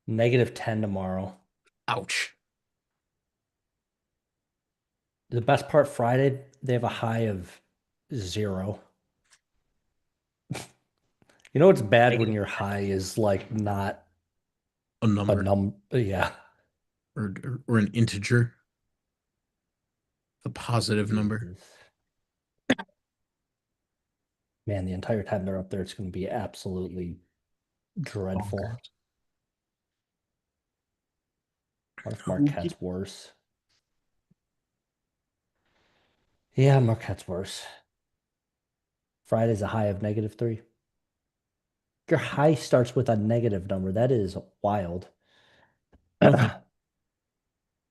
-10 tomorrow. Ouch. The best part, Friday, they have a high of 0. You know it's bad when Negative your high is like not a a number yeah. or an integer, a positive number. Jesus. Man, the entire time they're up there, it's going to be absolutely dreadful. Bonkers. What if Okay. Marquette's worse? Yeah, Marquette's worse. Friday's a high of -3. Your high starts with a negative number. That is wild.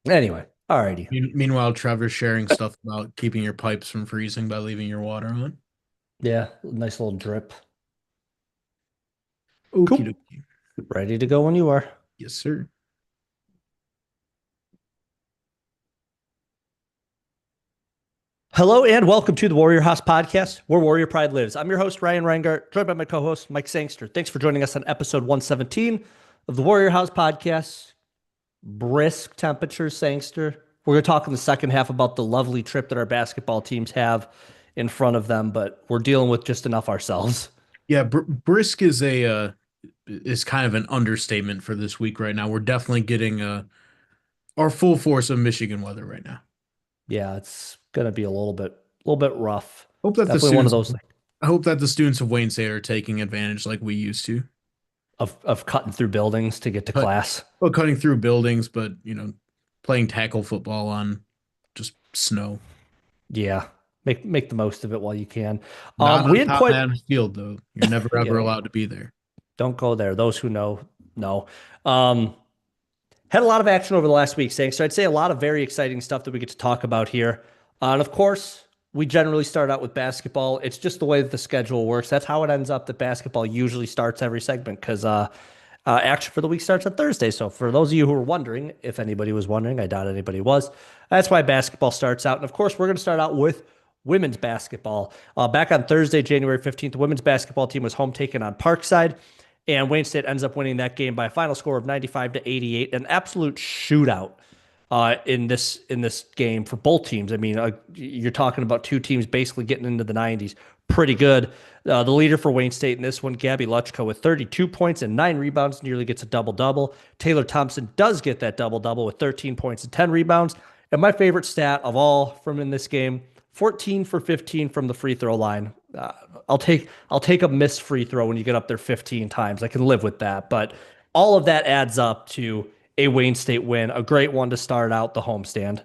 Anyway, alrighty. Meanwhile, Trevor's sharing stuff about keeping your pipes from freezing by leaving your water on. Yeah, nice little drip. Okie Cool. dokie. Ready to go when you are. Yes, sir. Hello and welcome to the Warrior House Podcast, where Warrior Pride lives. I'm your host, Ryan Reingart, joined by my co-host, Mike Sangster. Thanks for joining us on episode 117 of the Warrior House Podcast. Brisk temperature, Sangster. We're going to talk in the second half about the lovely trip that our basketball teams have in front of them, but we're dealing with just enough ourselves. Yeah, brisk is kind of an understatement for this week right now. We're definitely getting our full force of Michigan weather right now. Yeah, it's going to be a little bit rough. Hope that the Definitely one of students those I hope that the students of Wayne State are taking advantage like we used to. of cutting through buildings to get to Cut class. well, cutting through buildings, but playing tackle football on just snow. Yeah, make the most of it while you can. Not We on had Tom quite Adams Field, though. You're never you ever know allowed to be there. don't go there. Those who know. Um, Had a lot of action over the last week, saying so. I'd say a lot of very exciting stuff that we get to talk about here. And of course, we generally start out with basketball. It's just the way that the schedule works. That's how it ends up that basketball usually starts every segment because action for the week starts on Thursday. So for those of you who are wondering, if anybody was wondering, I doubt anybody was. That's why basketball starts out. And of course, we're going to start out with women's basketball. Back on Thursday, January 15th, the women's basketball team was home taking on Parkside. And Wayne State ends up winning that game by a final score of 95-88, an absolute shootout in this game for both teams. I mean, you're talking about two teams basically getting into the 90s. Pretty good. The leader for Wayne State in this one, Gabby Luchko, with 32 points and 9 rebounds, nearly gets a double-double. Taylor Thompson does get that double-double with 13 points and 10 rebounds. And my favorite stat of all from in this game, 14 for 15 from the free throw line. I'll take a missed free throw when you get up there 15 times. I can live with that, but all of that adds up to a Wayne State win, a great one to start out the homestand.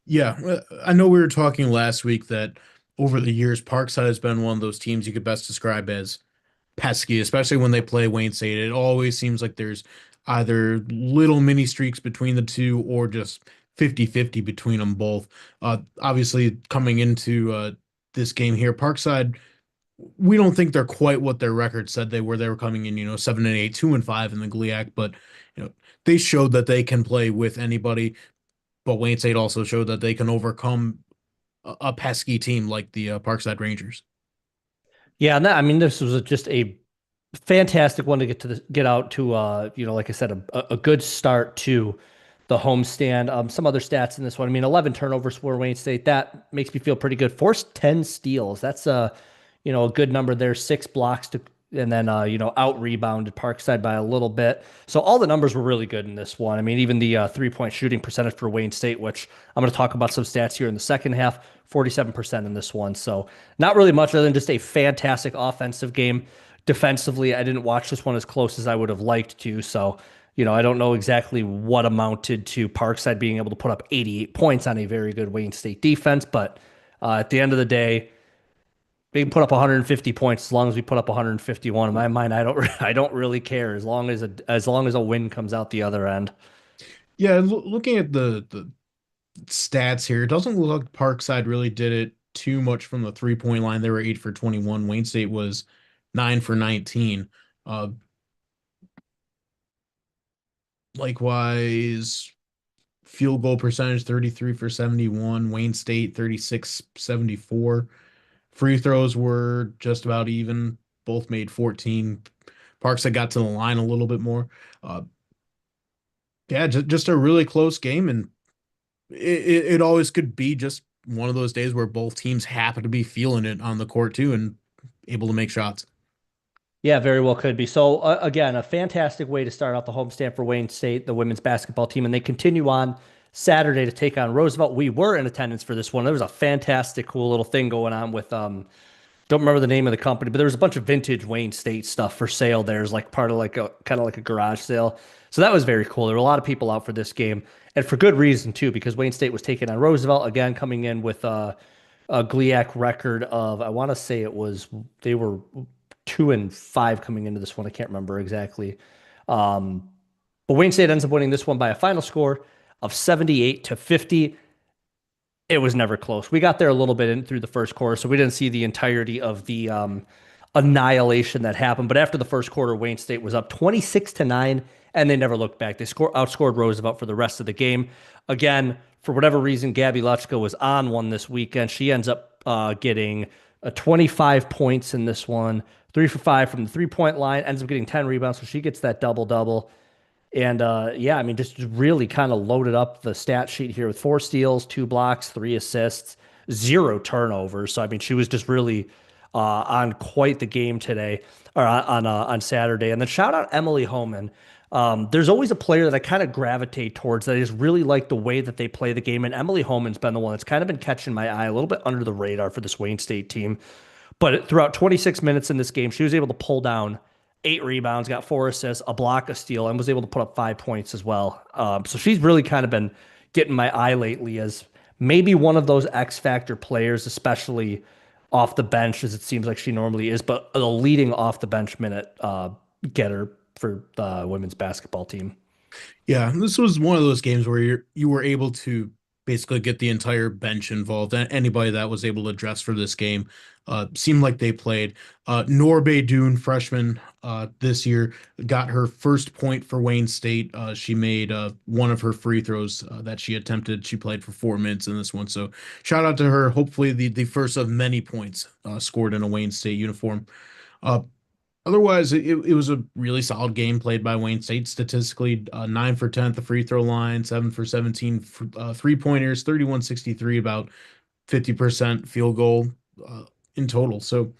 Yeah, I know we were talking last week that over the years, Parkside has been one of those teams you could best describe as pesky, especially when they play Wayne State. It always seems like there's either little mini streaks between the two or just 50-50 between them both. Obviously, coming into this game here, Parkside, we don't think they're quite what their record said they were. They were coming in, 7-8, 2-5 in the GLIAC, but you know, they showed that they can play with anybody. But Wayne State also showed that they can overcome a pesky team like the Parkside Rangers. Yeah, and I mean, this was just a fantastic one to get out to. Like I said, a good start to the homestand. Some other stats in this one. I mean, 11 turnovers for Wayne State. That makes me feel pretty good. Forced 10 steals. That's a good number there. 6 blocks to, and then out rebounded Parkside by a little bit. So all the numbers were really good in this one. I mean, even the 3-point shooting percentage for Wayne State, which I'm going to talk about some stats here in the second half, 47% in this one. So not really much other than just a fantastic offensive game. Defensively, I didn't watch this one as close as I would have liked to. So, I don't know exactly what amounted to Parkside being able to put up 88 points on a very good Wayne State defense. But at the end of the day, we can put up 150 points as long as we put up 151. In my mind, I don't I don't really care as long as a win comes out the other end. Yeah, looking at the stats here, it doesn't look like Parkside really did it too much from the 3-point line. They were 8 for 21. Wayne State was 9 for 19. Uh, Likewise, field goal percentage 33 for 71. Wayne State 36-74. Free throws were just about even. Both made 14. Parkside got to the line a little bit more. Uh, Yeah, just a really close game, and it always could be just one of those days where both teams happen to be feeling it on the court too and able to make shots. Yeah, very well could be. So again, a fantastic way to start out the homestand for Wayne State, the women's basketball team, and they continue on Saturday to take on Roosevelt. We were in attendance for this one. There was a fantastic, cool little thing going on with don't remember the name of the company, but there was a bunch of vintage Wayne State stuff for sale. There's like part of like a kind of like a garage sale. So that was very cool. There were a lot of people out for this game, and for good reason too, because Wayne State was taking on Roosevelt again, coming in with a GLIAC record of I want to say it was they were 2-5 coming into this one. I can't remember exactly. Um, but Wayne State ends up winning this one by a final score of 78-50. It was never close. We got there a little bit in through the first quarter, so we didn't see the entirety of the annihilation that happened. But after the first quarter, Wayne State was up 26-9, and they never looked back. They outscored Roosevelt for the rest of the game. Again, for whatever reason, Gabby Luchka was on one this weekend. She ends up getting 25 points in this one, 3 for 5 from the 3-point line, ends up getting 10 rebounds, so she gets that double double. And yeah, I mean, just really kind of loaded up the stat sheet here with 4 steals, 2 blocks, 3 assists, 0 turnovers. So I mean, she was just really on quite the game today or on Saturday. And then shout out Emily Homan. There's always a player that I kind of gravitate towards that I just really like the way that they play the game. And Emily Homan's been the one that's kind of been catching my eye a little bit under the radar for this Wayne State team. But throughout 26 minutes in this game, she was able to pull down 8 rebounds, got 4 assists, a block, a steal, and was able to put up 5 points as well. So she's really kind of been getting my eye lately as maybe one of those X factor players, especially off the bench, as it seems like she normally is, but the leading off the bench minute getter for the women's basketball team. Yeah, this was one of those games where you were able to basically get the entire bench involved. Anybody that was able to dress for this game seemed like they played. Norbe Dune, freshman this year, got her first point for Wayne State. She made one of her free throws that she attempted. She played for 4 minutes in this one, so shout out to her. Hopefully, the first of many points scored in a Wayne State uniform. Uh, Otherwise, it was a really solid game played by Wayne State statistically. 9 for 10 at the free throw line, 7 for 17 for, 3-pointers, 31-63, about 50% field goal in total. So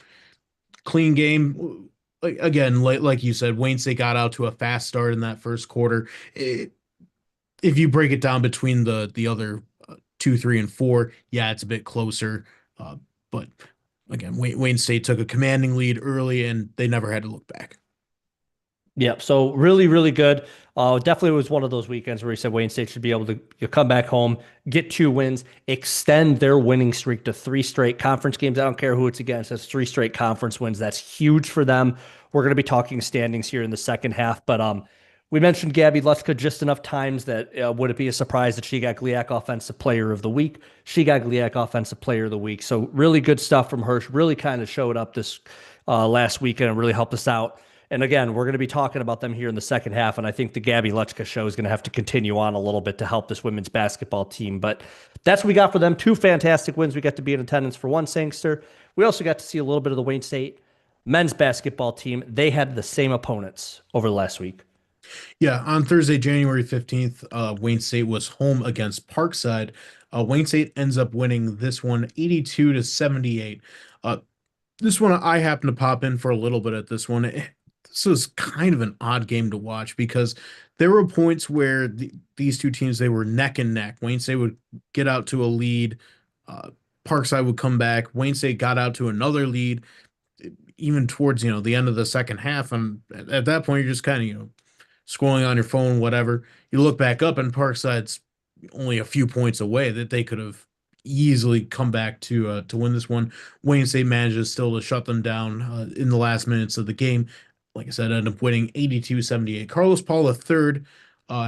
clean game. Again, like you said, Wayne State got out to a fast start in that first quarter. If you break it down between the other 2, 3, and 4, yeah, it's a bit closer. But again, Wayne State took a commanding lead early, and they never had to look back. Yep. So really, really good. Definitely was one of those weekends where he said Wayne State should be able to come back home, get 2 wins, extend their winning streak to 3 straight conference games. I don't care who it's against. That's 3 straight conference wins. That's huge for them. We're going to be talking standings here in the second half, but we mentioned Gabby Lutzka just enough times that would it be a surprise that she got GLIAC Offensive Player of the Week? She got GLIAC Offensive Player of the Week. So really good stuff from her. She really kind of showed up this last weekend and really helped us out. And again, we're going to be talking about them here in the second half. And I think the Gabby Luchka show is going to have to continue on a little bit to help this women's basketball team. But that's what we got for them. 2 fantastic wins. We got to be in attendance for one Sangster. We also got to see a little bit of the Wayne State men's basketball team. They had the same opponents over the last week. Yeah, on Thursday, January 15th, Wayne State was home against Parkside. Wayne State ends up winning this one 82-78. Uh, this one I happened to pop in for a little bit at this one. This was kind of an odd game to watch because there were points where these two teams they were neck and neck. Wayne State would get out to a lead, uh, Parkside would come back. Wayne State got out to another lead, even towards the end of the second half, and at that point you're just kind of scrolling on your phone, whatever. You look back up, and Parkside's only a few points away that they could have easily come back to win this one. Wayne State manages still to shut them down in the last minutes of the game. Like I said, ended up winning 82-78. Carlos Paul III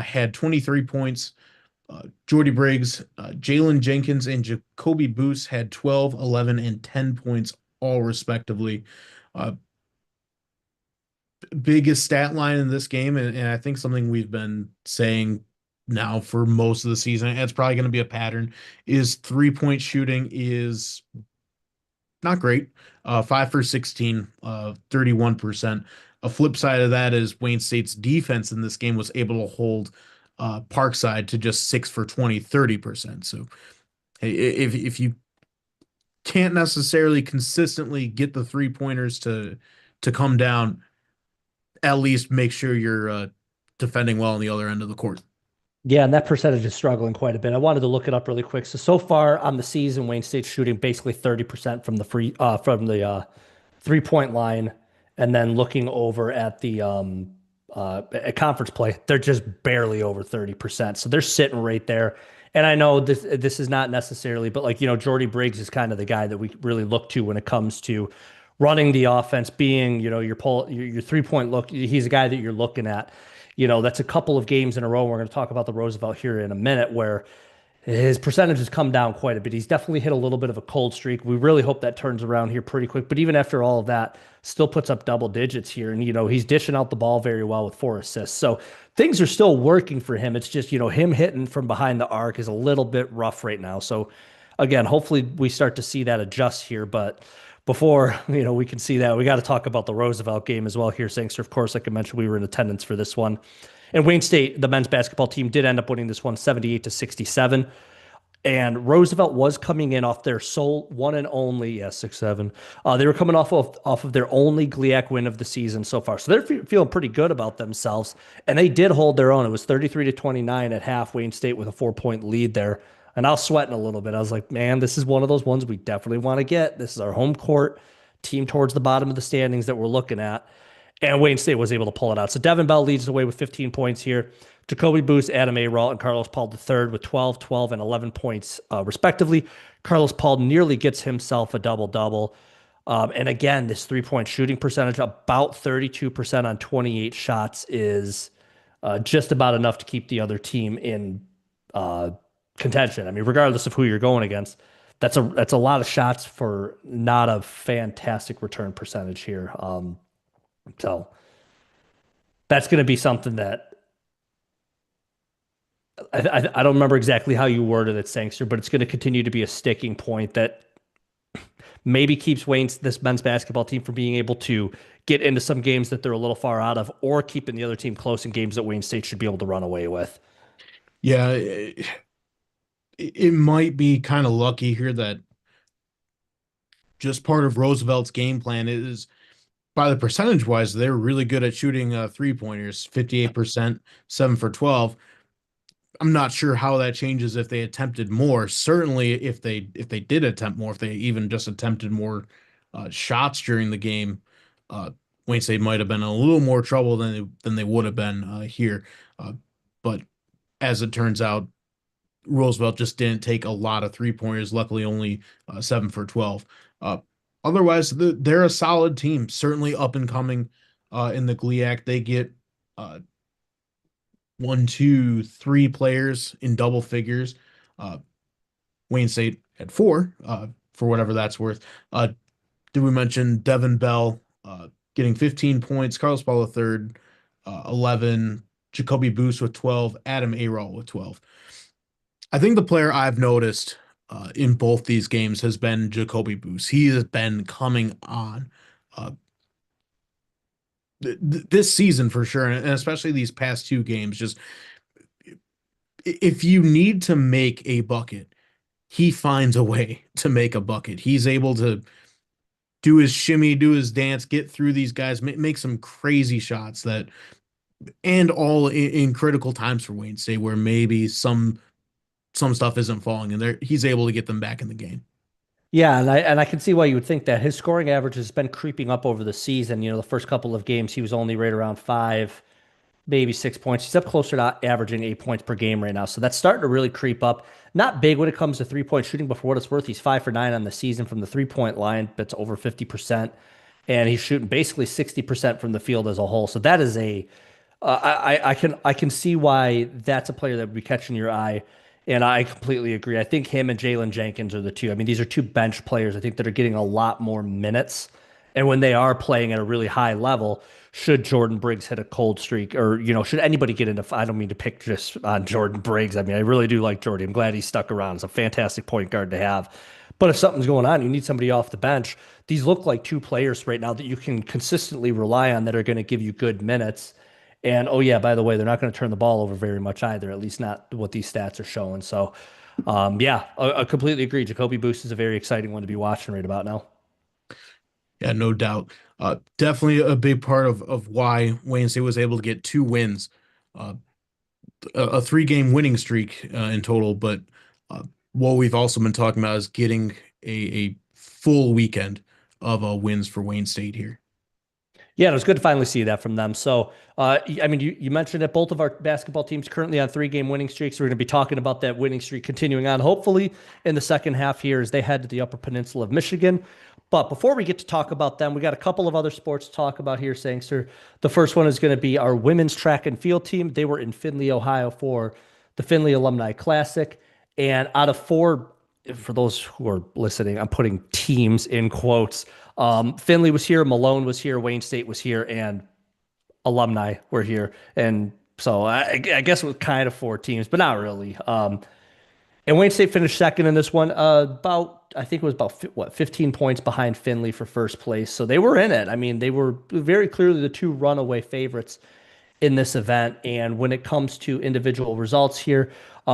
had 23 points. Jordy Briggs, Jalen Jenkins, and Jacoby Booth had 12, 11, and 10 points, all respectively. Uh, Biggest stat line in this game, and I think something we've been saying now for most of the season, and it's probably going to be a pattern, is 3-point shooting is not great. 5 for 16, 31%. A flip side of that is Wayne State's defense in this game was able to hold Parkside to just 6 for 20, 30%. So hey, if you can't necessarily consistently get the 3 pointers to come down, at least make sure you're defending well on the other end of the court. Yeah, and that percentage is struggling quite a bit. I wanted to look it up really quick. So far on the season, Wayne State's shooting basically 30% from the 3-point line, and then looking over at the at conference play, they're just barely over 30%. So they're sitting right there. And I know this is not necessarily, but like, Jordy Briggs is kind of the guy that we really look to when it comes to running the offense, being, your 3-point look. He's a guy that you're looking at. That's a couple of games in a row. We're going to talk about the Roosevelt here in a minute, where his percentage has come down quite a bit. He's definitely hit a little bit of a cold streak. We really hope that turns around here pretty quick. But even after all of that, still puts up double digits here. And, he's dishing out the ball very well with 4 assists. So things are still working for him. It's just, him hitting from behind the arc is a little bit rough right now. So again, hopefully we start to see that adjust here. But before, we can see that, we got to talk about the Roosevelt game as well here, Sangster. Of course, like I mentioned, we were in attendance for this one. And Wayne State, the men's basketball team, did end up winning this one 78-67. And Roosevelt was coming in off their sole one and only, 6-7. They were coming off of their only GLIAC win of the season so far. So they're feeling pretty good about themselves. And they did hold their own. It was 33-29 at half, Wayne State with a 4-point lead there. And I was sweating a little bit. I was like, man, this is one of those ones we definitely want to get. This is our home court team towards the bottom of the standings that we're looking at. And Wayne State was able to pull it out. So Devin Bell leads the way with 15 points here. Jacoby Booth, Adam Arol, and Carlos Paul III with 12, 12, and 11 points, respectively. Carlos Paul nearly gets himself a double-double. And again, this 3-point shooting percentage, about 32% on 28 shots, is just about enough to keep the other team in contention. I mean, regardless of who you're going against, that's a lot of shots for not a fantastic return percentage here. So that's going to be something that I don't remember exactly how you worded it, Sangster, but it's going to continue to be a sticking point that maybe keeps this men's basketball team from being able to get into some games that they're a little far out of, or keeping the other team close in games that Wayne State should be able to run away with. Yeah, it might be kind of lucky here that just part of Roosevelt's game plan is, by the percentage wise, they're really good at shooting 3-pointers, 58%, 7 for 12. I'm not sure how that changes if they attempted more. Certainly, if they did attempt more, if they even just attempted more shots during the game, Wayne State might have been in a little more trouble than they would have been here. But as it turns out, Roosevelt just didn't take a lot of 3-pointers. Luckily, only 7 for 12. Otherwise, they're a solid team. Certainly up and coming in the GLIAC. They get 1, 2, 3 players in double figures. Wayne State had 4, for whatever that's worth. Did we mention Devin Bell getting 15 points, Carlos Paul III, 11, Jacoby Booth with 12, Adam Arol with 12. I think the player I've noticed in both these games has been Jacoby Booth. He has been coming on this season for sure, and especially these past 2 games. Just if you need to make a bucket, he finds a way to make a bucket. He's able to do his shimmy, do his dance, get through these guys, make some crazy shots and all in critical times for Wayne State, where maybe some stuff isn't falling, and he's able to get them back in the game. Yeah, and I can see why you would think that. His scoring average has been creeping up over the season. The first couple of games he was only right around 5, maybe 6 points. He's up closer to averaging 8 points per game right now. So that's starting to really creep up. Not big when it comes to 3-point shooting, but for what it's worth, he's 5 for 9 on the season from the 3-point line. That's over 50%. And he's shooting basically 60% from the field as a whole. So that is I can see why that's a player that would be catching your eye. And I completely agree. I think him and Jalen Jenkins are the two. I mean, these are 2 bench players, I think, that are getting a lot more minutes. And when they are playing at a really high level, should Jordan Briggs hit a cold streak, or, should anybody get into, I don't mean to pick just on Jordan Briggs. I mean, I really do like Jordy. I'm glad he stuck around. It's a fantastic point guard to have. But if something's going on, you need somebody off the bench. These look like 2 players right now that you can consistently rely on that are going to give you good minutes. And oh yeah, by the way, they're not going to turn the ball over very much either, at least not what these stats are showing. So yeah, I completely agree. Jacoby Boost is a very exciting one to be watching right about now. Yeah, no doubt. Definitely a big part of why Wayne State was able to get 2 wins, uh, a 3-game winning streak in total. But what we've also been talking about is getting a full weekend of wins for Wayne State here. Yeah, it was good to finally see that from them. So, I mean, you mentioned that both of our basketball teams currently on 3-game winning streaks. We're going to be talking about that winning streak continuing on, hopefully, in the second half here as they head to the Upper Peninsula of Michigan. But before we get to talk about them, we got a couple of other sports to talk about here, Sangster. The first one is going to be our women's track and field team. They were in Findlay, Ohio for the Findlay Alumni Classic. And out of four, for those who are listening, I'm putting teams in quotes. Finley was here, Malone was here, Wayne State was here, and alumni were here. And so I guess it was kind of four teams, but not really. And Wayne State finished second in this one, I think it was about 15 points behind Finley for first place. So they were in it. I mean, they were very clearly the two runaway favorites in this event. And when it comes to individual results here,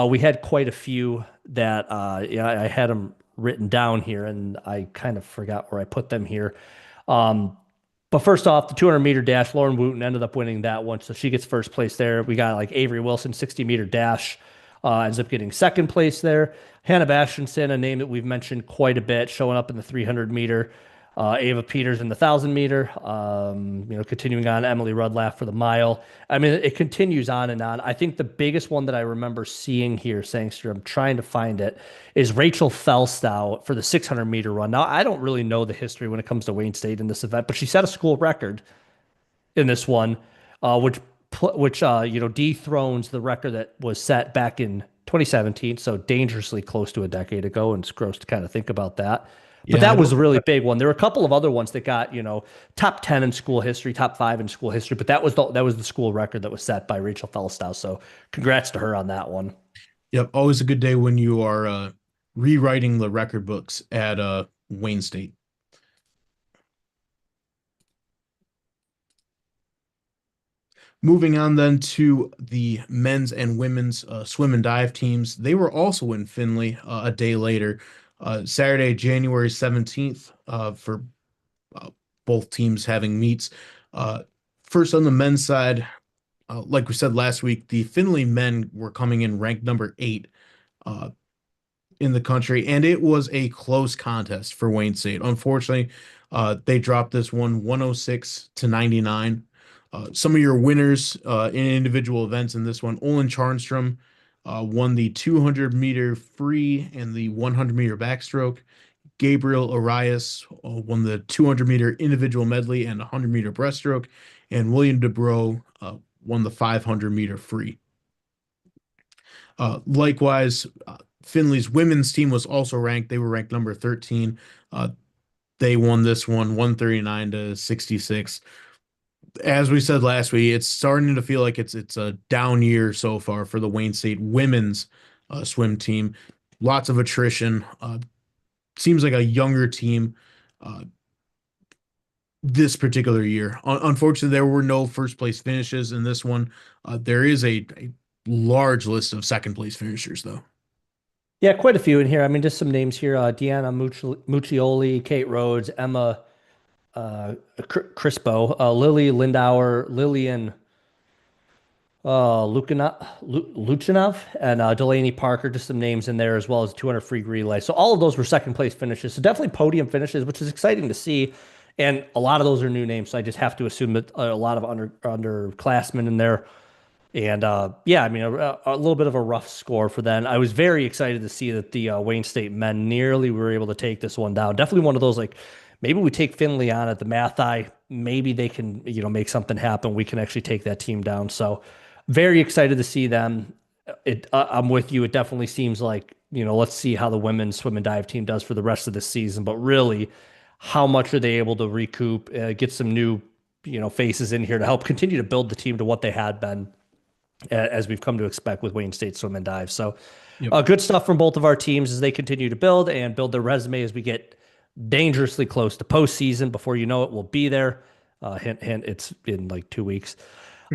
we had quite a few that I had them written down here, and I kind of forgot where I put them here. But first off, the 200-meter dash, Lauren Wooten ended up winning that one, so she gets first place there. We got like Avery Wilson, 60-meter dash, ends up getting second place there. Hannah Bastionson, a name that we've mentioned quite a bit, showing up in the 300-meter. Ava Peters in the 1,000-meter. Continuing on, Emily Rudlaff for the mile. I mean, it continues on and on. I think the biggest one that I remember seeing here, Sangster, I'm trying to find it, is Rachel Felstow for the 600-meter run. Now, I don't really know the history when it comes to Wayne State in this event, but she set a school record in this one, which dethrones the record that was set back in 2017, so dangerously close to a decade ago, and it's gross to kind of think about that. But Yeah, I that was don't. a really big one. There were a couple of other ones that got, top 10 in school history, top 5 in school history, but that was the school record that was set by Rachel Felstow. So congrats to her on that one. Yep, always a good day when you are rewriting the record books at Wayne State. Moving on then to the men's and women's swim and dive teams. They were also in Findlay a day later, Saturday, January 17th, for uh, both teams having meets. Uh, First on the men's side, like we said last week, the Findlay men were coming in ranked number 8 uh, in the country, and it was a close contest for Wayne State. Unfortunately, they dropped this one 106 to 99. Some of your winners in individual events in this one, Olin Charnstrom won the 200-meter free and the 100-meter backstroke. Gabriel Arias won the 200-meter individual medley and 100-meter breaststroke. And William DeBro won the 500-meter free. Likewise, Findlay's women's team was also ranked. They were ranked number 13. They won this one 139 to 66. As we said last week, it's starting to feel like it's a down year so far for the Wayne State women's swim team. Lots of attrition. Seems like a younger team this particular year. Unfortunately, there were no first place finishes in this one. There is a large list of second place finishers, though. Yeah, quite a few in here. I mean, just some names here: Deanna Muccioli, Kate Rhodes, Emma Crispo, Lily Lindauer, Lillian Luchanov, and Delaney Parker. Just some names in there, as well as 200 free relay. So all of those were second place finishes. So definitely podium finishes, which is exciting to see. And a lot of those are new names. So I just have to assume that a lot of underclassmen in there. And yeah, I mean, a little bit of a rough score for them. I was very excited to see that the Wayne State men nearly were able to take this one down. Definitely one of those, like, maybe we take Finley on at the Math Eye. Maybe they can, make something happen. We can actually take that team down. So very excited to see them. I'm with you. It definitely seems like, let's see how the women's swim and dive team does for the rest of the season. But really, how much are they able to recoup, get some new, faces in here to help continue to build the team to what they had been, as we've come to expect with Wayne State swim and dive. So Yep. good stuff from both of our teams as they continue to build their resume as we get dangerously close to postseason. Before you know it, we'll be there. Hint, hint, it's in like 2 weeks.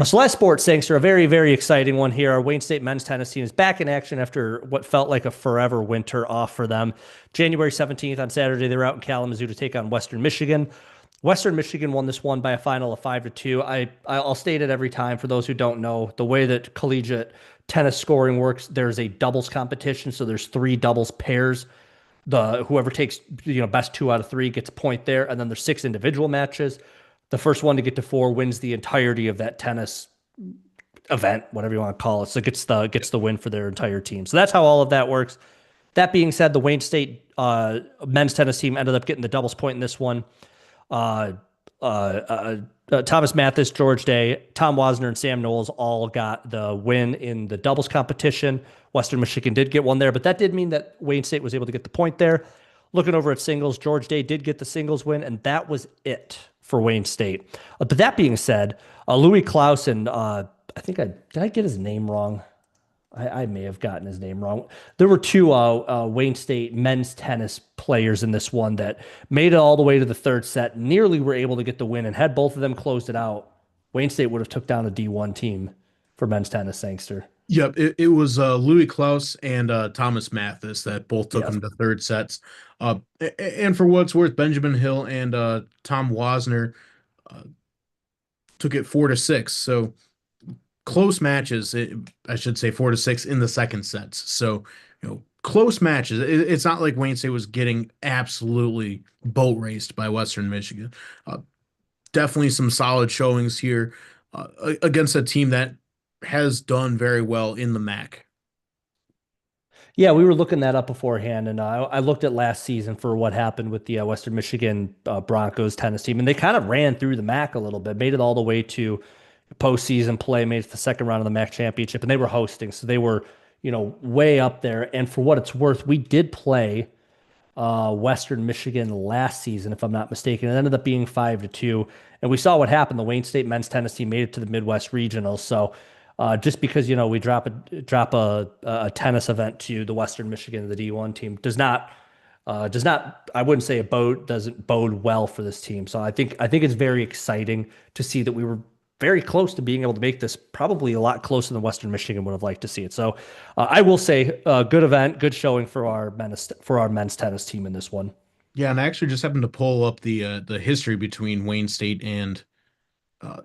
So last sports, thanks, are a very, very exciting one here. Our Wayne State men's tennis team is back in action after what felt like a forever winter off for them. January 17th on Saturday, they're out in Kalamazoo to take on Western Michigan. Western Michigan won this one by a final of 5-2. I'll state it every time for those who don't know the way that collegiate tennis scoring works. There's a doubles competition, so there's three doubles pairs. The whoever takes best 2 out of 3 gets a point there, and then there's 6 individual matches. The first one to get to 4 wins the entirety of that tennis event, whatever you want to call it. So gets the win for their entire team. So that's how all of that works. That being said, the Wayne State men's tennis team ended up getting the doubles point in this one. Uh, Thomas Mathis, George Day, Tom Wasner, and Sam Knowles all got the win in the doubles competition. Western Michigan did get one there, but that did mean that Wayne State was able to get the point there. Looking over at singles, George Day did get the singles win, and that was it for Wayne State. But that being said, Louis Klaus and did I get his name wrong? I may have gotten his name wrong. There were 2 Wayne State men's tennis players in this one that made it all the way to the third set, nearly were able to get the win, and had both of them closed it out, Wayne State would have took down a D1 team for men's tennis, Sangster. Yep, it was Louis Klaus and Thomas Mathis that both took Yeah. him to third sets. And for what it's worth, Benjamin Hill and Tom Wasner uh, took it 4-6. So close matches, I should say 4-6 in the second sets. So, close matches. It's not like Wayne State was getting absolutely boat raced by Western Michigan. Definitely some solid showings here against a team that has done very well in the MAC. Yeah, we were looking that up beforehand, and I looked at last season for what happened with the Western Michigan Broncos tennis team, and they kind of ran through the MAC a little bit, made it all the way to postseason play, made it to the second round of the MAC championship, and they were hosting, so they were, way up there. And for what it's worth, we did play Western Michigan last season, if I'm not mistaken. It ended up being 5-2, and we saw what happened. The Wayne State men's tennis team made it to the Midwest Regionals, so. Just because we drop a tennis event to the Western Michigan the D1 team does not I wouldn't say doesn't bode well for this team. So I think it's very exciting to see that we were very close to being able to make this, probably a lot closer than Western Michigan would have liked to see it. So I will say good event, good showing for our men's tennis team in this one. Yeah, and I actually just happened to pull up the history between Wayne State and uh,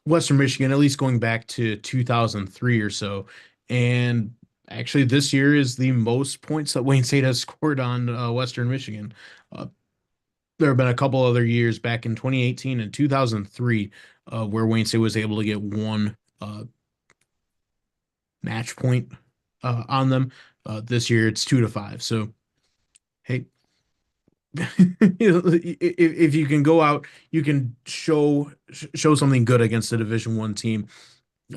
Western Michigan, at least going back to 2003 or so. And actually, this year is the most points that Wayne State has scored on Western Michigan. Uh, there have been a couple other years back in 2018 and 2003 where Wayne State was able to get one match point on them. This year, it's 2-5. So, hey, if you can go out, you can show something good against a Division I team.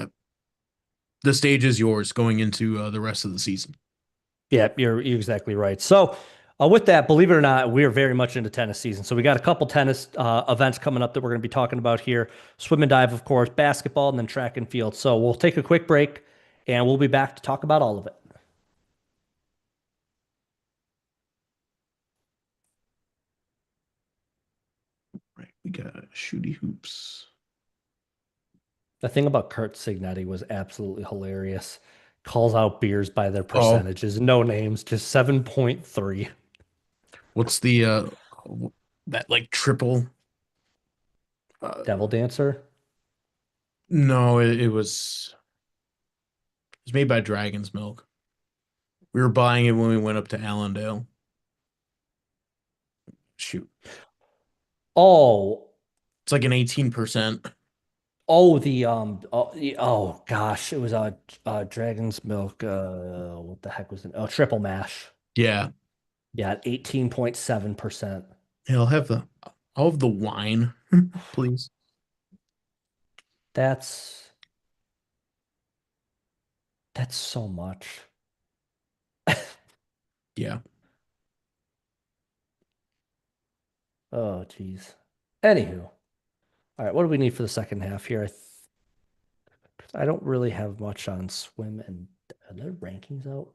Uh, The stage is yours going into the rest of the season. Yeah, you're exactly right. So, with that, believe it or not, we are very much into tennis season. So we got a couple tennis events coming up that we're going to be talking about here: swim and dive, of course, basketball, and then track and field. So we'll take a quick break, and we'll be back to talk about all of it. Right, we got shooty hoops. The thing about Kurt Signetti was absolutely hilarious. Calls out beers by their Oh, percentages, no names, just 7.3. what's the that like triple? Devil Dancer. No, it was made by Dragon's Milk. We were buying it when we went up to Allendale. Shoot, Oh, it's like an 18%. oh gosh, it was Dragon's Milk. What the heck was it? Oh, Triple Mash. Yeah, Yeah, 18.7%. yeah. I'll have the wine, please. That's that's so much. Yeah. Oh, geez. Anywho, all right, what do we need for the second half here? I don't really have much on swim, and are there rankings out?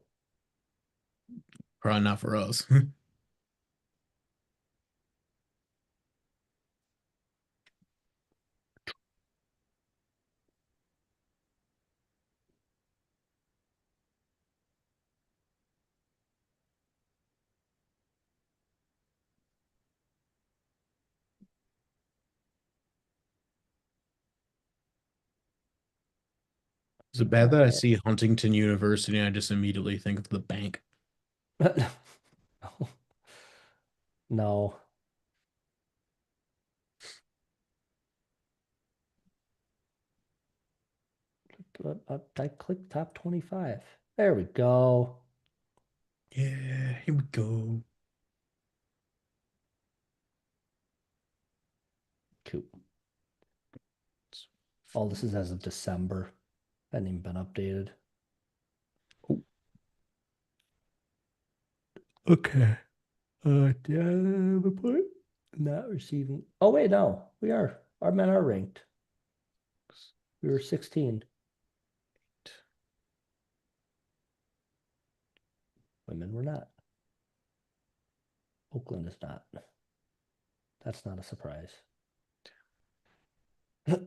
Probably not for us. Is it bad that I see Huntington University and I just immediately think of the bank? No. I clicked top 25. There we go. Yeah, here we go. Cool. Oh, this is as of December. Hasn't even been updated. Oh, okay. Damn point. Not receiving. Oh, wait, no. We are. Our men are ranked. We were 16. Women were not. Oakland is not. That's not a surprise. I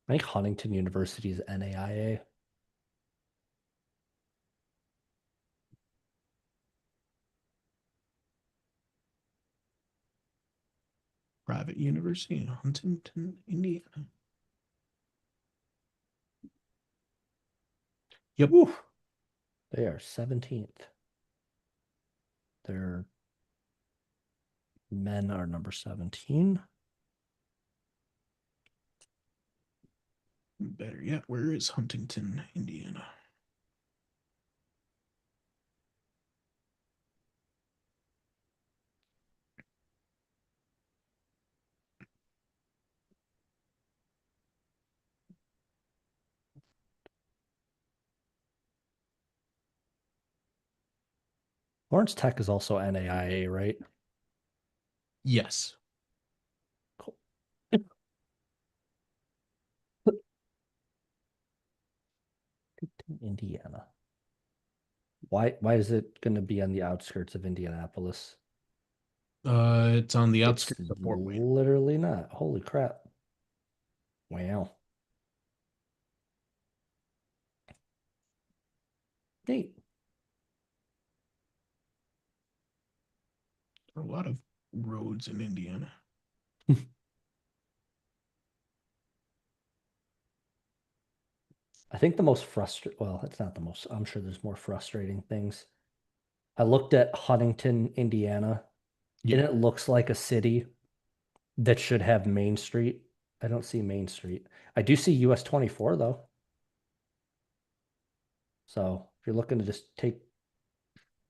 think Huntington University is NAIA. private university in Huntington, Indiana. Yep. Woo. They are 17th. Their men are number 17. Better yet, where is Huntington, Indiana? Lawrence Tech is also NAIA, right? Yes. Cool. Indiana. Why is it going to be on the outskirts of Indianapolis? It's on the It's outskirts of Fort Wayne. literally not. Holy crap. Wow. Neat. A lot of roads in Indiana. I think the most frustrating, well, it's not the most, I'm sure there's more frustrating things. I looked at Huntington, Indiana, and Yeah. it looks like a city that should have Main Street. I don't see Main Street. I do see US 24 though. So if you're looking to just take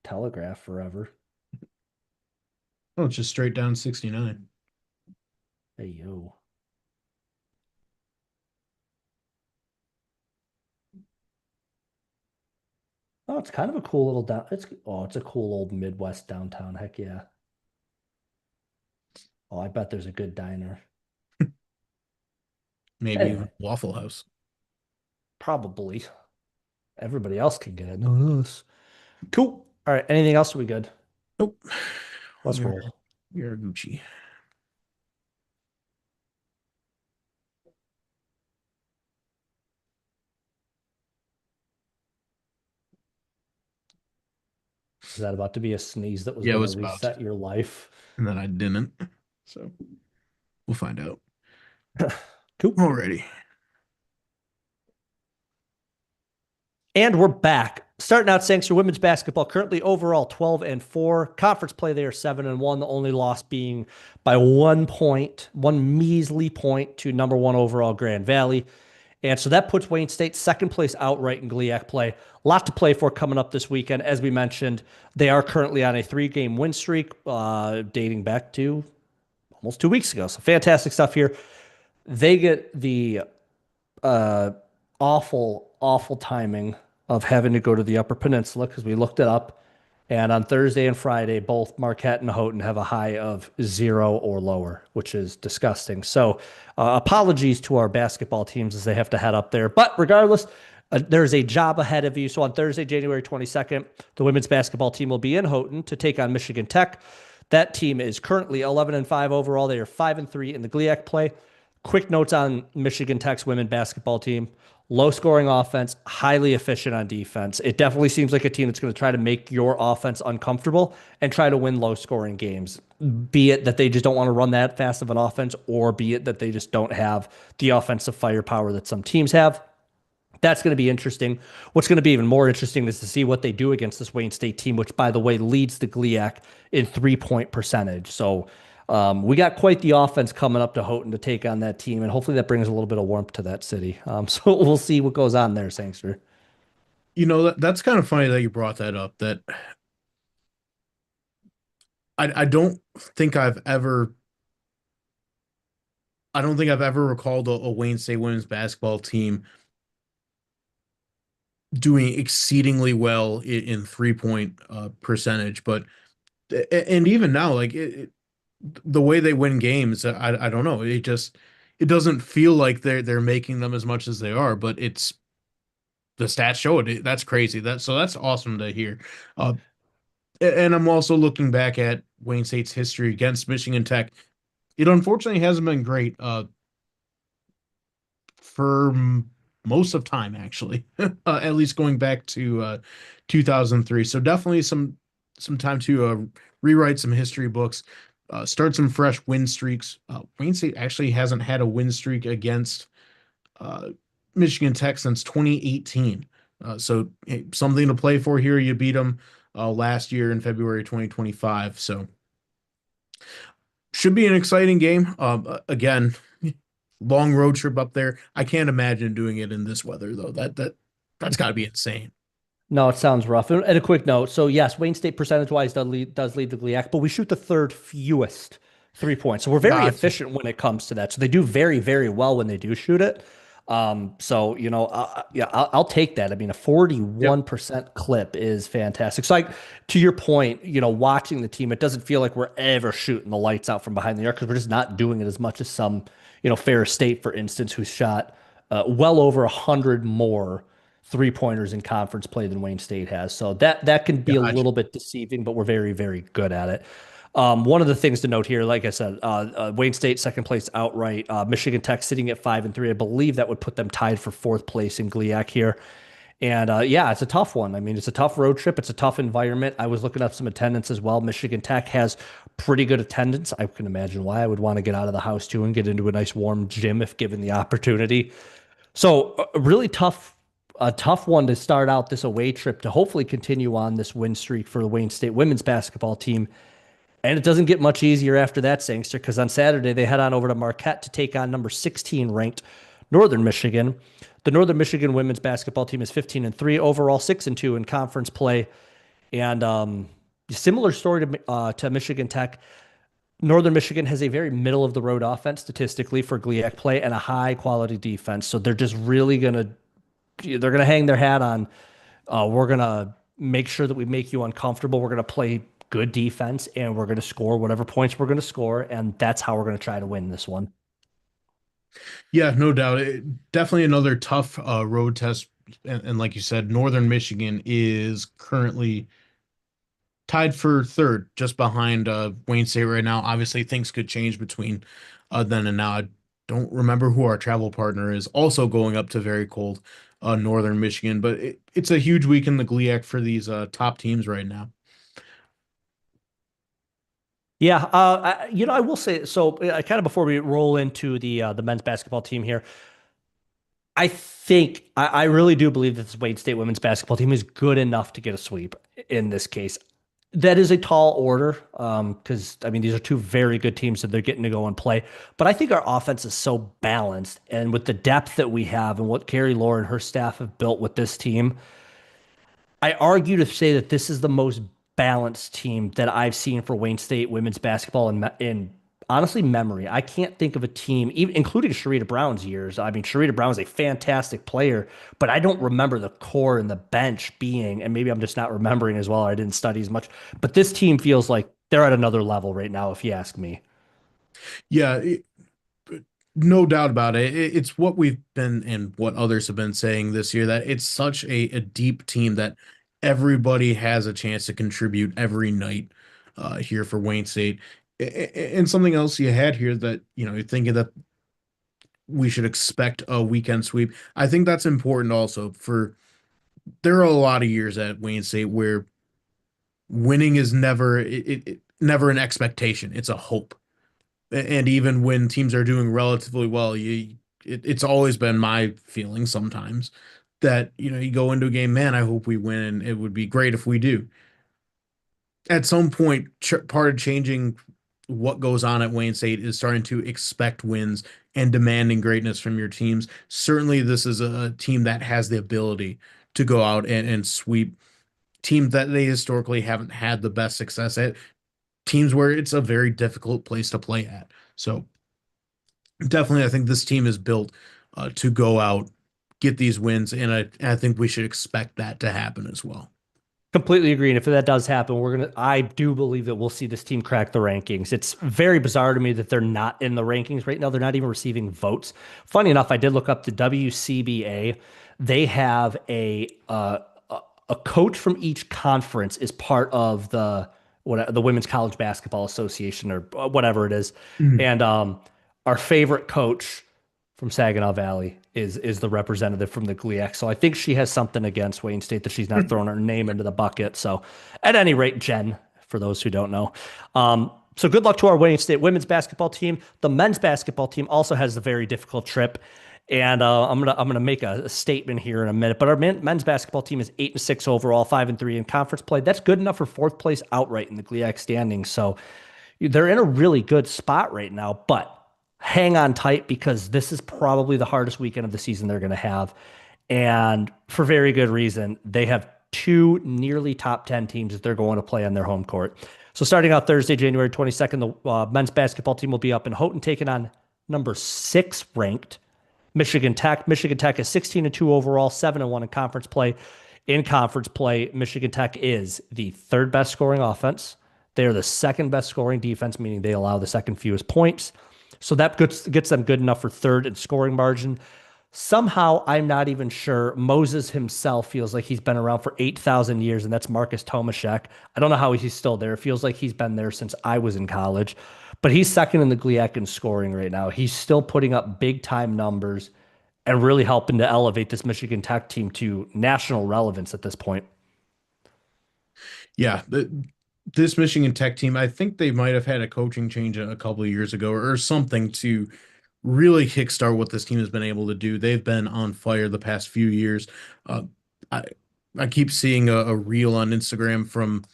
Telegraph forever, Oh, it's just straight down 69. hey yo. Oh, it's kind of a cool little down. It's a cool old Midwest downtown. Heck yeah. Oh, I bet there's a good diner. Maybe even Anyway, Waffle House. probably everybody else can get it. No us. Cool. All right. Anything else? Are we good? Nope. Let's We are, roll. we are Gucci. Is that about to be a sneeze that was Yeah, it going to was about to. reset your life? And then I didn't. So we'll find out. Cool. Already. And we're back. Starting out, Sangster women's basketball currently overall 12-4. Conference play they are 7-1. The only loss being by 1 point, one measly point to number 1 overall Grand Valley. And so that puts Wayne State second place outright in GLIAC play. A lot to play for coming up this weekend. As we mentioned, they are currently on a 3-game win streak dating back to almost 2 weeks ago. So fantastic stuff here. They get the awful timing of having to go to the Upper Peninsula because we looked it up. And on Thursday and Friday, both Marquette and Houghton have a high of 0 or lower, which is disgusting. So apologies to our basketball teams as they have to head up there. But regardless, there's a job ahead of you. So on Thursday, January 22nd, the women's basketball team will be in Houghton to take on Michigan Tech. That team is currently 11-5 overall. They are 5-3 in the GLIAC play. Quick notes on Michigan Tech's women basketball team. Low scoring offense, highly efficient on defense. It definitely seems like a team that's going to try to make your offense uncomfortable and try to win low scoring games. Be it that they just don't want to run that fast of an offense, or be it that they just don't have the offensive firepower that some teams have. That's going to be interesting. What's going to be even more interesting is to see what they do against this Wayne State team, which, by the way, leads the GLIAC in 3-point percentage. So we got quite the offense coming up to Houghton to take on that team, and hopefully that brings a little bit of warmth to that city. So we'll see what goes on there, Sangster. That's kind of funny that you brought that up. That I don't think I've ever recalled a Wayne State women's basketball team doing exceedingly well in 3-point percentage. But and even now, like the way they win games, I don't know. It doesn't feel like they're making them as much as they are, but it's the stats show it. That's crazy. That's awesome to hear. Uh, and I'm also looking back at Wayne State's history against Michigan Tech. It unfortunately hasn't been great for most of time, actually. At least going back to 2003. So definitely some time to rewrite some history books, start some fresh win streaks. Wayne State actually hasn't had a win streak against uh, Michigan Tech since 2018. So hey, something to play for here. You beat them last year in February 2025. So should be an exciting game. Again, long road trip up there. I can't imagine doing it in this weather though. That's got to be insane. No, it sounds rough. And a quick note. So yes, Wayne State percentage-wise does lead the GLIAC, but we shoot the third fewest 3 points. So we're very Gotcha. efficient when it comes to that. So they do very, very well when they do shoot it. So yeah, I'll take that. I mean, a Yep. 41% clip is fantastic. So, like, to your point, watching the team, it doesn't feel like we're ever shooting the lights out from behind the arc because we're just not doing it as much as some, Ferris State, for instance, who's shot well over 100 more 3 pointers in conference play than Wayne State has. So that can be a Gotcha. little bit deceiving, but we're very, very good at it. One of the things to note here, like I said, Wayne State second place outright. Michigan Tech sitting at 5-3. I believe that would put them tied for fourth place in GLIAC here. And yeah, it's a tough one. I mean, it's a tough road trip. It's a tough environment. I was looking up some attendance as well. Michigan Tech has pretty good attendance. I can imagine why I would want to get out of the house too and get into a nice warm gym if given the opportunity. So a tough one to start out this away trip to hopefully continue on this win streak for the Wayne State women's basketball team. And it doesn't get much easier after that, Sangster, because on Saturday they head on over to Marquette to take on number 16 ranked Northern Michigan. The Northern Michigan women's basketball team is 15-3 overall, 6-2 in conference play, and similar story to Michigan Tech. Northern Michigan has a very middle of the road offense statistically for GLIAC play and a high quality defense. So they're just really gonna hang their hat on. We're gonna make sure that we make you uncomfortable. We're gonna play good defense and we're gonna score whatever points we're gonna score, and that's how we're gonna try to win this one. Yeah, no doubt. Definitely another tough road test. And like you said, Northern Michigan is currently tied for third, just behind Wayne State right now. Obviously, things could change between then and now. I don't remember who our travel partner is. Also going up to very cold Northern Michigan, but it's a huge week in the GLIAC for these top teams right now. Yeah, I will say so. Kind of before we roll into the men's basketball team here, I really do believe that this Wayne State women's basketball team is good enough to get a sweep in this case. That is a tall order because I mean these are two very good teams that they're getting to go and play. But I think our offense is so balanced, and with the depth that we have and what Carrie Lohr and her staff have built with this team, I argue to say that this is the most balanced team that I've seen for Wayne State women's basketball in honestly memory. I can't think of a team, even including Sharita Brown's years. I mean, Sharita Brown is a fantastic player, but I don't remember the core and the bench being, and maybe I'm just not remembering as well. Or I didn't study as much, but this team feels like they're at another level right now, if you ask me. Yeah, no doubt about it. It's what we've been and what others have been saying this year that it's such a deep team that everybody has a chance to contribute every night here for Wayne State. And something else you had here that, you're thinking that we should expect a weekend sweep. I think that's important also for there are a lot of years at Wayne State where winning is never an expectation. It's a hope. And even when teams are doing relatively well, it's always been my feeling sometimes that you go into a game, man, I hope we win, and it would be great if we do. At some point, part of changing what goes on at Wayne State is starting to expect wins and demanding greatness from your teams. Certainly, this is a team that has the ability to go out and sweep teams that they historically haven't had the best success at, teams where it's a very difficult place to play at. So definitely, I think this team is built to go out, get these wins, and I think we should expect that to happen as well. Completely agree. And if that does happen, I do believe that we'll see this team crack the rankings. It's very bizarre to me that they're not in the rankings right now. They're not even receiving votes. Funny enough, I did look up the WCBA. They have a coach from each conference is part of the Women's College Basketball Association or whatever it is. Mhm. And our favorite coach from Saginaw Valley is the representative from the GLIAC. So I think she has something against Wayne State that she's not throwing her name into the bucket. So at any rate, Jen, for those who don't know. So good luck to our Wayne State women's basketball team. The men's basketball team also has a very difficult trip. And I'm gonna make a statement here in a minute. But our men's basketball team is 8-6 overall, 5-3 in conference play. That's good enough for fourth place outright in the GLIAC standings. So they're in a really good spot right now. But hang on tight because this is probably the hardest weekend of the season they're going to have. And for very good reason. They have two nearly top 10 teams that they're going to play on their home court. So starting out Thursday, January 22nd, the men's basketball team will be up in Houghton taking on number 6 ranked Michigan Tech. Michigan Tech is 16-2 overall, 7-1 in conference play. In conference play, Michigan Tech is the third best scoring offense. They are the second best scoring defense, meaning they allow the second fewest points. So that gets them good enough for third in scoring margin. Somehow, I'm not even sure. Moses himself feels like he's been around for 8,000 years, and that's Marcus Tomaszek. I don't know how he's still there. It feels like he's been there since I was in college, but he's second in the GLIAC in scoring right now. He's still putting up big time numbers and really helping to elevate this Michigan Tech team to national relevance at this point. Yeah, this Michigan Tech team, I think they might have had a coaching change a couple of years ago or something to really kickstart what this team has been able to do. They've been on fire the past few years. Uh, I I keep seeing a reel on Instagram from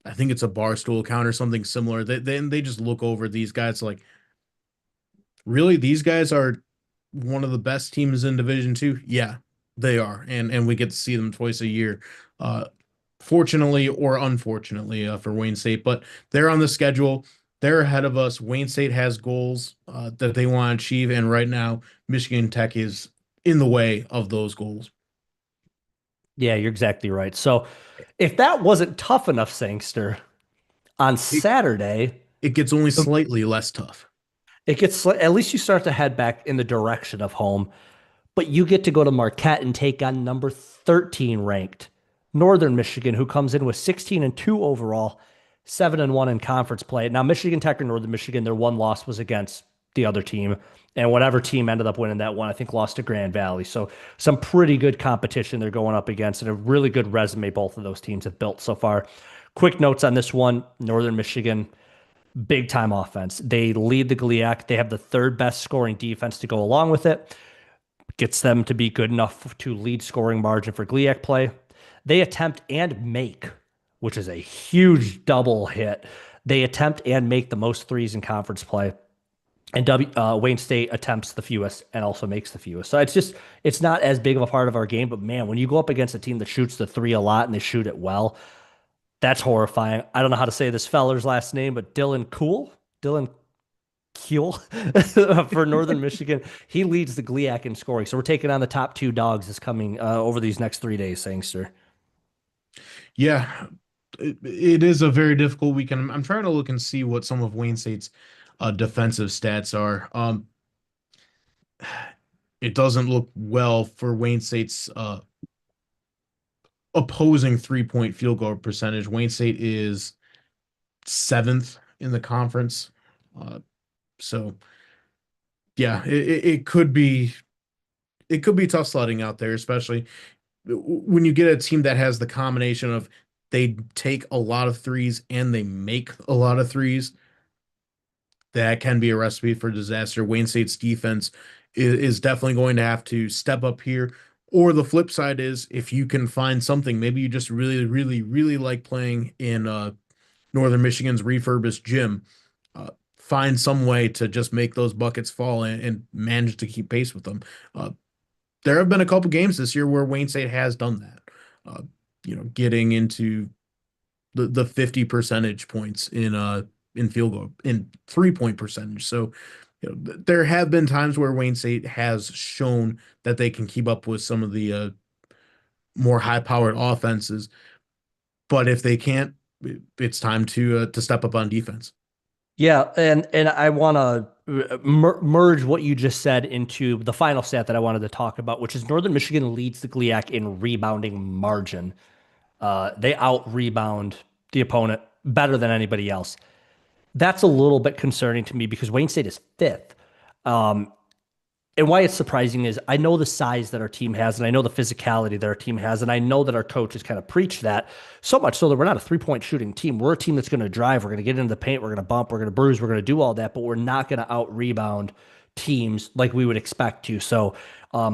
I think it's a Barstool account or something similar. They just look over these guys like, really, these guys are one of the best teams in Division Two. Yeah, they are, and we get to see them twice a year. Uh, Fortunately or unfortunately for Wayne State, but they're on the schedule. They're ahead of us. Wayne State has goals that they want to achieve, and right now, Michigan Tech is in the way of those goals. Yeah, you're exactly right. So if that wasn't tough enough, Sangster, on It, Saturday, it gets only slightly less tough. at least you start to head back in the direction of home, but you get to go to Marquette and take on number 13 ranked Northern Michigan, who comes in with 16-2 overall, 7-1 in conference play. Now, Michigan Tech or Northern Michigan, their one loss was against the other team. And whatever team ended up winning that one, I think lost to Grand Valley. So some pretty good competition they're going up against and a really good resume both of those teams have built so far. Quick notes on this one, Northern Michigan, big time offense. They lead the GLIAC. They have the third best scoring defense to go along with it. Gets them to be good enough to lead scoring margin for GLIAC play. They attempt and make, which is a huge double hit. They attempt and make the most threes in conference play. And Wayne State attempts the fewest and also makes the fewest. So it's not as big of a part of our game. But man, when you go up against a team that shoots the three a lot and they shoot it well, that's horrifying. I don't know how to say this feller's last name, but Dylan Kuehl for Northern Michigan. He leads the GLIAC in scoring. So we're taking on the top two dogs this coming over these next 3 days, Sangster. Yeah, it is a very difficult weekend. I'm trying to look and see what some of Wayne State's defensive stats are. It doesn't look well for Wayne State's opposing 3-point field goal percentage. Wayne State is seventh in the conference. So Yeah, it could be tough sledding out there, especially when you get a team that has the combination of they take a lot of threes and they make a lot of threes. That can be a recipe for disaster. Wayne State's defense is definitely going to have to step up here. Or the flip side is if you can find something, maybe you just really, really, really like playing in Northern Michigan's refurbished gym. Find some way to just make those buckets fall and manage to keep pace with them. Uh, there have been a couple games this year where Wayne State has done that. Uh, getting into the 50 percentage points in field goal in 3-point percentage. So there have been times where Wayne State has shown that they can keep up with some of the more high-powered offenses, but if they can't, it's time to step up on defense. Yeah, and I want to merge what you just said into the final stat that I wanted to talk about, which is Northern Michigan leads the GLIAC in rebounding margin. They out rebound the opponent better than anybody else. That's a little bit concerning to me because Wayne State is fifth. Um, and why it's surprising is I know the size that our team has, and I know the physicality that our team has, and I know that our coaches kind of preach that so much so that we're not a 3-point shooting team. We're a team that's going to drive. We're going to get into the paint. We're going to bump. We're going to bruise. We're going to do all that, but we're not going to out rebound teams like we would expect to. So,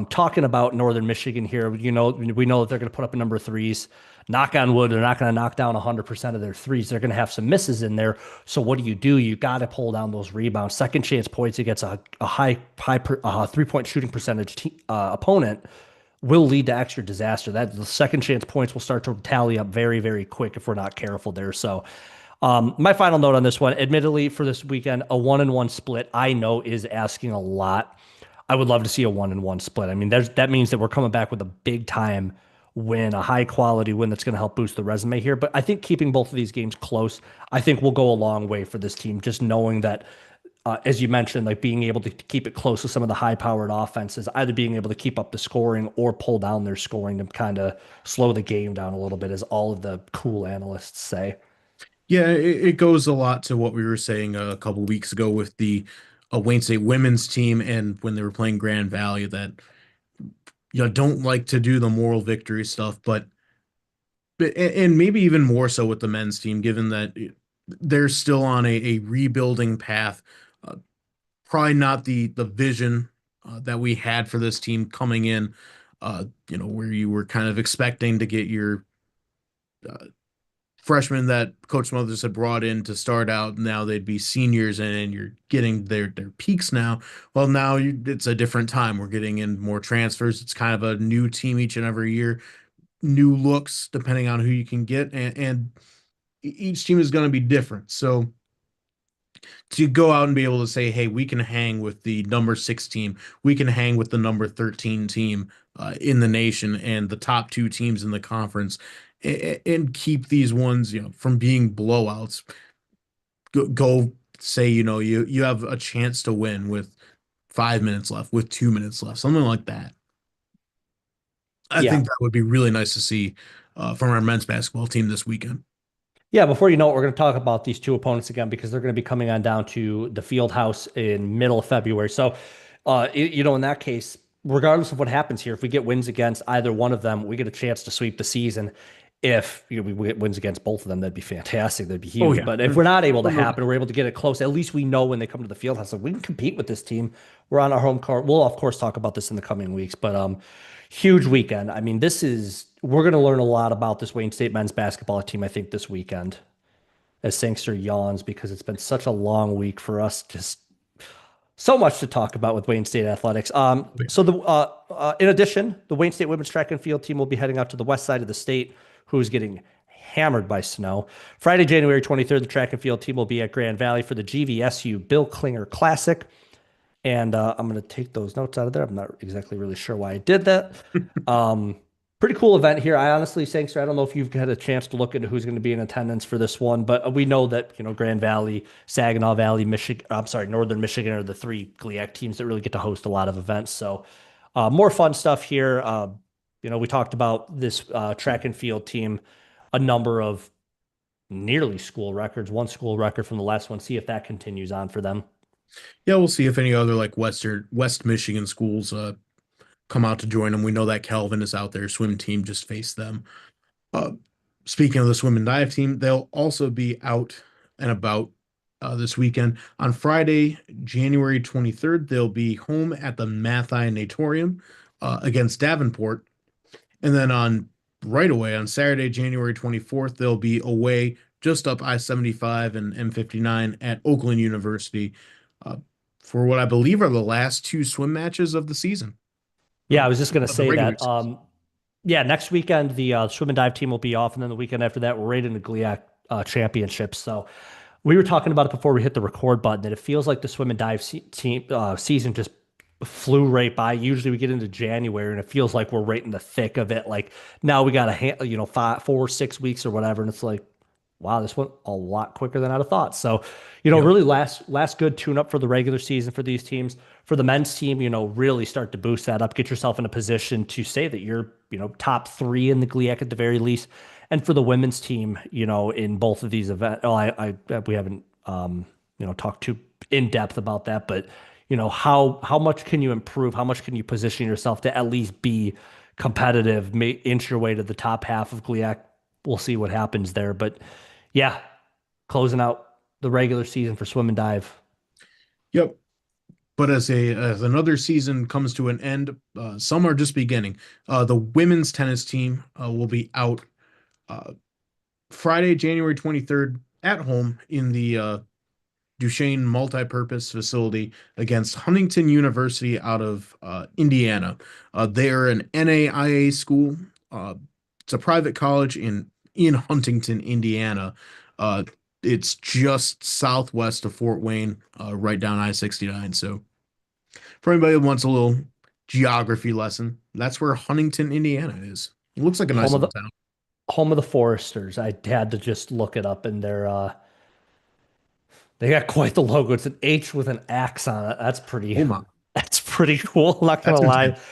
talking about Northern Michigan here, we know that they're going to put up a number of threes. Knock on wood, they're not going to knock down 100% of their threes. They're going to have some misses in there. So what do? You got to pull down those rebounds. Second chance points against a high 3-point shooting percentage opponent will lead to extra disaster. That the second chance points will start to tally up very, very quick if we're not careful there. So, my final note on this one, admittedly, for this weekend, a 1-1 split, I know is asking a lot. I would love to see a 1-1 split. I mean, that means that we're coming back with a big time win, a high quality win that's going to help boost the resume here. But I think keeping both of these games close, I think will go a long way for this team. Just knowing that, as you mentioned, like being able to keep it close with some of the high powered offenses, either being able to keep up the scoring or pull down their scoring to kind of slow the game down a little bit, as all of the cool analysts say. Yeah, it goes a lot to what we were saying a couple weeks ago with the Wayne State women's team and when they were playing Grand Valley that don't like to do the moral victory stuff, but maybe even more so with the men's team, given that they're still on a rebuilding path. Uh, Probably not the vision that we had for this team coming in. Where you were kind of expecting to get your uh, freshmen that Coach Smothers had brought in to start out. Now they'd be seniors, and you're getting their peaks now. Well, now it's a different time. We're getting in more transfers. It's kind of a new team each and every year, new looks depending on who you can get, and each team is going to be different. So to go out and be able to say, hey, we can hang with the number 6 team, we can hang with the number 13 team in the nation and the top 2 teams in the conference, and keep these ones, from being blowouts. Go say, you have a chance to win with 5 minutes left, with 2 minutes left, something like that. I Yeah. think that would be really nice to see from our men's basketball team this weekend. Yeah, before you know it, we're going to talk about these two opponents again because they're going to be coming on down to the field house in middle of February. So, in that case, regardless of what happens here, if we get wins against either one of them, we get a chance to sweep the season. If we get wins against both of them, that'd be fantastic. That'd be Oh huge. yeah. But if we're not able to happen, we're able to get it close. At least we know when they come to the field house, like we can compete with this team. We're on our home court. We'll of course talk about this in the coming weeks, but huge weekend. I mean, we're going to learn a lot about this Wayne State men's basketball team, I think, this weekend as Sangster yawns because it's been such a long week for us. Just so much to talk about with Wayne State athletics. So in addition, the Wayne State women's track and field team will be heading out to the west side of the state, who's getting hammered by snow. Friday, January 23rd, the track and field team will be at Grand Valley for the GVSU Bill Klinger Classic. And I'm going to take those notes out of there. I'm not exactly really sure why I did that. Pretty cool event here. I honestly, Sangster, I don't know if you've had a chance to look into who's going to be in attendance for this one, but we know that, Grand Valley, Saginaw Valley, Michigan, I'm sorry, Northern Michigan are the 3 GLIAC teams that really get to host a lot of events. So more fun stuff here. We talked about this track and field team, a number of nearly school records, one school record from the last one. See if that continues on for them. Yeah, we'll see if any other like West Michigan schools come out to join them. We know that Calvin is out there. Swim team just faced them. Uh, Speaking of the swim and dive team, they'll also be out and about this weekend. On Friday, January 23rd, they'll be home at the Mathi Natorium against Davenport. And then on right away on Saturday, January 24th, they'll be away just up I-75 and M59 at Oakland University uh, for what I believe are the last two swim matches of the season, Yeah, I was just going to of the say regular that. season. Yeah, next weekend the swim and dive team will be off, and then the weekend after that we're right into GLIAC championships. So we were talking about it before we hit the record button that it feels like the swim and dive team season just flew right by. Usually we get into January and it feels like we're right in the thick of it. Like now we got five, 4, 6 weeks or whatever, and it's like, wow, this went a lot quicker than I'd have thought. So, Yep. really last good tune up for the regular season for these teams. For the men's team, really start to boost that up, get yourself in a position to say that you're, top three in the GLIAC at the very least. And for the women's team, in both of these events, we haven't, talked too in depth about that, but how much can you improve? How much can you position yourself to at least be competitive, inch your way to the top half of GLIAC? We'll see what happens there, but yeah, closing out the regular season for swim and dive. Yep. But as another season comes to an end, some are just beginning. The women's tennis team will be out uh, Friday, January 23rd at home in the Duchesne multi-purpose facility against Huntington University out of Indiana. They are an NAIA school. It's a private college in Huntington, Indiana. Uh, it's just southwest of Fort Wayne, right down I-69. So for anybody who wants a little geography lesson, that's where Huntington, Indiana is. It looks like a nice Home of little the town. home of the Foresters. I had to just look it up, and they got quite the logo. It's an H with an axe on it. That's pretty. Oh my, That's pretty cool. Not gonna that's lie. intense.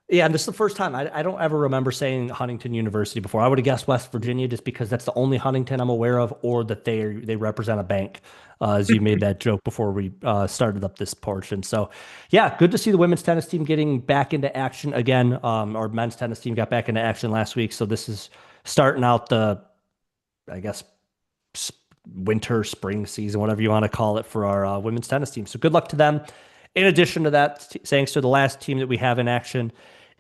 Yeah, and this is the first time. I don't ever remember saying Huntington University before. I would have guessed West Virginia just because that's the only Huntington I'm aware of, or that they represent a bank. As you made that joke before we started up this portion. So, yeah, good to see the women's tennis team getting back into action again. Our men's tennis team got back into action last week, so this is starting out the, I guess, winter, spring season, whatever you want to call it, for our women's tennis team. So, good luck to them. In addition to that, thanks to the last team that we have in action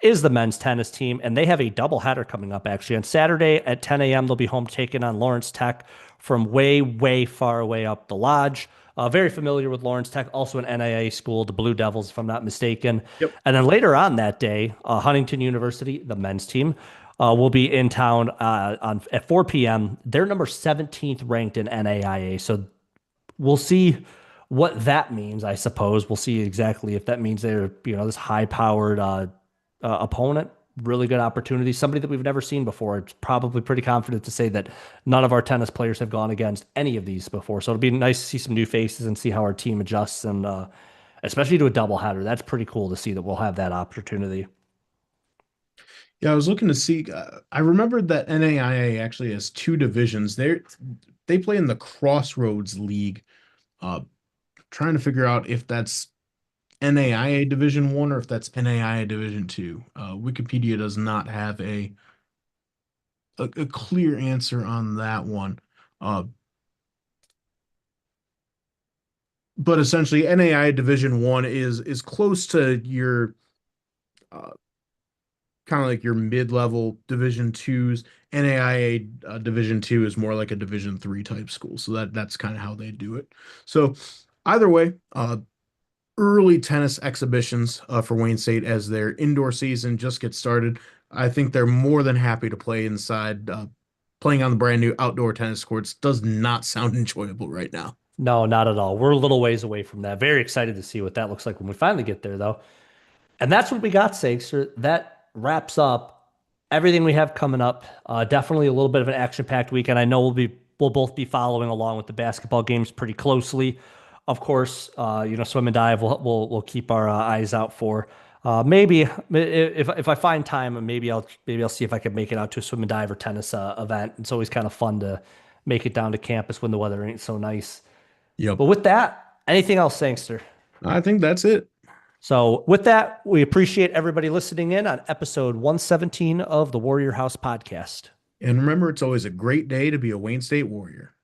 is the men's tennis team, and they have a doubleheader coming up actually on Saturday at 10 a.m. They'll be home taking on Lawrence Tech from way, way far away up the lodge. Very familiar with Lawrence Tech, also an NAIA school, the Blue Devils, if I'm not mistaken. Yep. And then later on that day, Huntington University, the men's team, will be in town on at 4 p.m. They're number 17th ranked in NAIA, so we'll see what that means. I suppose we'll see exactly if that means they're this high-powered opponent. Really good opportunity. Somebody that we've never seen before. It's probably pretty confident to say that none of our tennis players have gone against any of these before. So it'll be nice to see some new faces and see how our team adjusts, and especially to a doubleheader. That's pretty cool to see that we'll have that opportunity. Yeah, I was looking to see. I remembered that NAIA actually has two divisions. They play in the Crossroads League. Uh, Trying to figure out if that's NAIA Division One or if that's NAIA Division Two. Wikipedia does not have a clear answer on that one. Uh, but essentially, NAIA Division One is close to your uh, kind of like your mid-level Division Twos. NAIA Division Two is more like a Division Three type school. So that's kind of how they do it. So either way, early tennis exhibitions for Wayne State as their indoor season just gets started. I think they're more than happy to play inside. Playing on the brand new outdoor tennis courts does not sound enjoyable right now. No, not at all. We're a little ways away from that. Very excited to see what that looks like when we finally get there, though. And that's what we got, Sangster. That wraps up everything we have coming up. Definitely a little bit of an action-packed weekend. I know we'll both be following along with the basketball games pretty closely. Of course, swim and dive. We'll keep our eyes out for. Maybe if I find time, maybe I'll see if I can make it out to a swim and dive or tennis event. It's always kind of fun to make it down to campus when the weather ain't so nice. Yep. But with that, Anything else, Sangster? I think that's it. So, with that, we appreciate everybody listening in on episode 117 of the Warrior House podcast. And remember, it's always a great day to be a Wayne State Warrior.